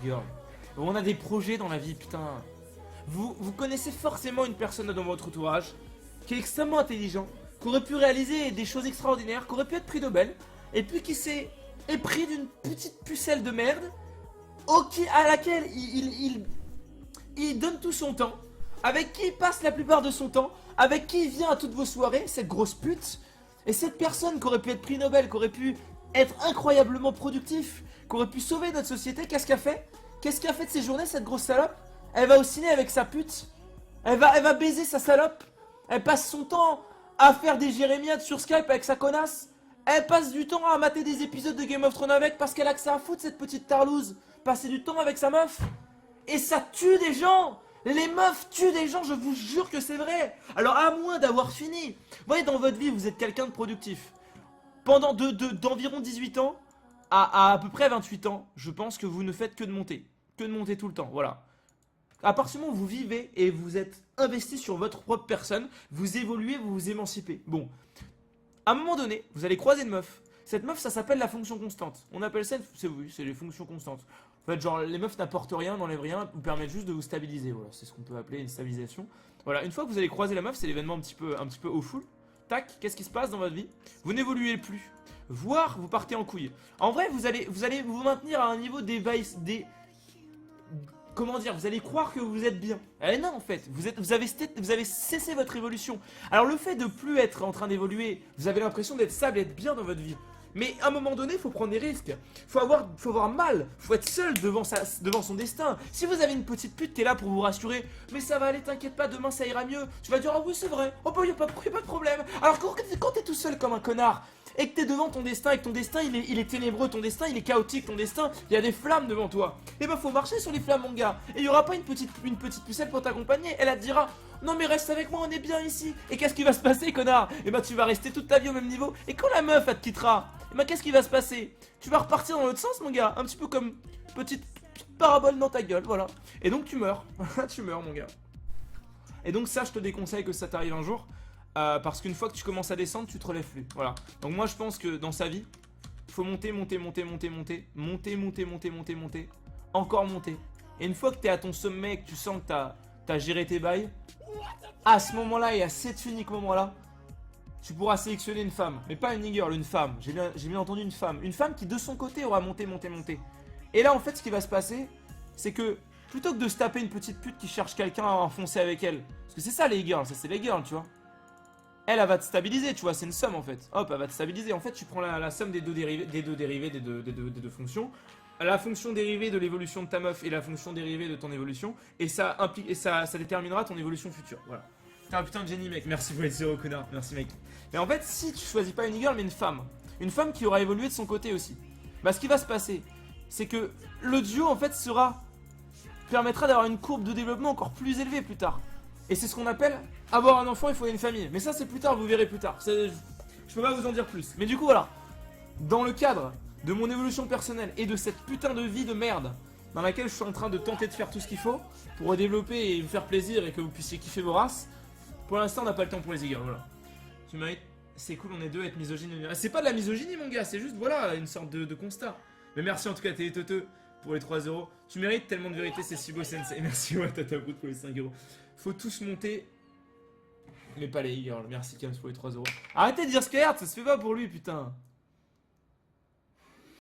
e-girl. On a des projets dans la vie, putain. Vous connaissez forcément une personne dans votre entourage qui est extrêmement intelligent, qui aurait pu réaliser des choses extraordinaires, qui aurait pu être prix Nobel, et puis qui s'est épris d'une petite pucelle de merde à laquelle il donne tout son temps, avec qui il passe la plupart de son temps, avec qui il vient à toutes vos soirées, cette grosse pute. Et cette personne qui aurait pu être prix Nobel, qui aurait pu être incroyablement productif, qui aurait pu sauver notre société, qu'est-ce qu'elle fait? Qu'est-ce qu'elle fait de ses journées, cette grosse salope? Elle va au ciné avec sa pute. Elle va baiser sa salope. Elle passe son temps à faire des jérémiades sur Skype avec sa connasse. Elle passe du temps à mater des épisodes de Game of Thrones avec parce qu'elle a que ça à foutre, cette petite tarlouse. Passer du temps avec sa meuf. Et ça tue des gens. Les meufs tuent des gens, je vous jure que c'est vrai. Alors à moins d'avoir fini. Vous voyez, dans votre vie, vous êtes quelqu'un de productif. Pendant d'environ 18 ans à peu près 28 ans, je pense que vous ne faites que de monter. Que de monter tout le temps, voilà. À partir du moment où vous vivez et vous êtes investi sur votre propre personne, vous évoluez, vous vous émancipez. Bon, à un moment donné, vous allez croiser une meuf. Cette meuf, ça s'appelle la fonction constante. On appelle ça, c'est les fonctions constantes. En fait, genre, les meufs n'apportent rien, n'enlèvent rien, vous permettent juste de vous stabiliser. Voilà, c'est ce qu'on peut appeler une stabilisation. Voilà, une fois que vous allez croiser la meuf, c'est l'événement un petit peu au full. Tac, qu'est-ce qui se passe dans votre vie? Vous n'évoluez plus. Voire, vous partez en couille. En vrai, vous allez vous maintenir à un niveau comment dire, vous allez croire que vous êtes bien. Eh non, en fait, vous avez cessé votre évolution. Alors le fait de plus être en train d'évoluer, vous avez l'impression d'être stable, d'être bien dans votre vie. Mais à un moment donné, il faut prendre des risques. Faut avoir mal. Faut être seul devant son destin. Si vous avez une petite pute qui est là pour vous rassurer, mais ça va aller, t'inquiète pas, demain ça ira mieux. Tu vas dire, ah oui, c'est vrai. Oh bah, y a pas de problème. Alors quand t'es tout seul comme un connard, et que t'es devant ton destin, et que ton destin il est ténébreux, ton destin il est chaotique, ton destin il y a des flammes devant toi, et bah faut marcher sur les flammes, mon gars. Et il y aura pas une petite pucelle pour t'accompagner. Elle te dira, non mais reste avec moi, on est bien ici. Et qu'est-ce qui va se passer, connard? Et bah tu vas rester toute ta vie au même niveau. Et quand la meuf elle te quittera, et bah qu'est-ce qui va se passer? Tu vas repartir dans l'autre sens, mon gars. Un petit peu comme petite parabole dans ta gueule, voilà. Et donc tu meurs. Tu meurs, mon gars. Et donc ça, je te déconseille que ça t'arrive un jour. Parce qu'une fois que tu commences à descendre, tu te relèves plus. Voilà. Donc moi, je pense que dans sa vie, il faut monter. Encore monter. Et une fois que tu es à ton sommet et que tu sens que t'as géré tes bails, à ce moment-là et à cet unique moment-là, tu pourras sélectionner une femme. Mais pas une e-girl, une femme. J'ai bien entendu une femme. Une femme qui de son côté aura monté. Et là, en fait, ce qui va se passer, c'est que plutôt que de se taper une petite pute qui cherche quelqu'un à enfoncer avec elle, parce que c'est ça les e-girls, ça c'est les girls, tu vois. Elle va te stabiliser, tu vois, c'est une somme en fait. Hop, elle va te stabiliser. En fait, tu prends la somme des deux fonctions. La fonction dérivée de l'évolution de ta meuf et la fonction dérivée de ton évolution. Et ça implique, ça déterminera ton évolution future. Voilà. T'es un putain de génie, mec. Merci pour être zéro, connard. Merci, mec. Mais en fait, si tu choisis pas une girl, mais une femme qui aura évolué de son côté aussi, bah ce qui va se passer, c'est que le duo en fait permettra d'avoir une courbe de développement encore plus élevée plus tard. Et c'est ce qu'on appelle avoir un enfant, il faut une famille. Mais ça c'est plus tard, vous verrez plus tard. Je peux pas vous en dire plus. Mais du coup voilà, dans le cadre de mon évolution personnelle et de cette putain de vie de merde dans laquelle je suis en train de tenter de faire tout ce qu'il faut pour redévelopper et vous faire plaisir et que vous puissiez kiffer vos races, pour l'instant on n'a pas le temps pour les égales, voilà. Tu mérites, c'est cool, on est deux à être misogyne. C'est pas de la misogynie mon gars, c'est juste voilà, une sorte de constat. Mais merci en tout cas Téléteuteux pour les 3 euros. Tu mérites tellement de vérité, c'est Sibo Sensei. Merci ouais, Tata Brute pour les 5 euros. Faut tous monter. Mais pas les e-girls. Merci Kams pour les 3 euros. Arrêtez de dire Skyheart, ça se fait pas pour lui, putain.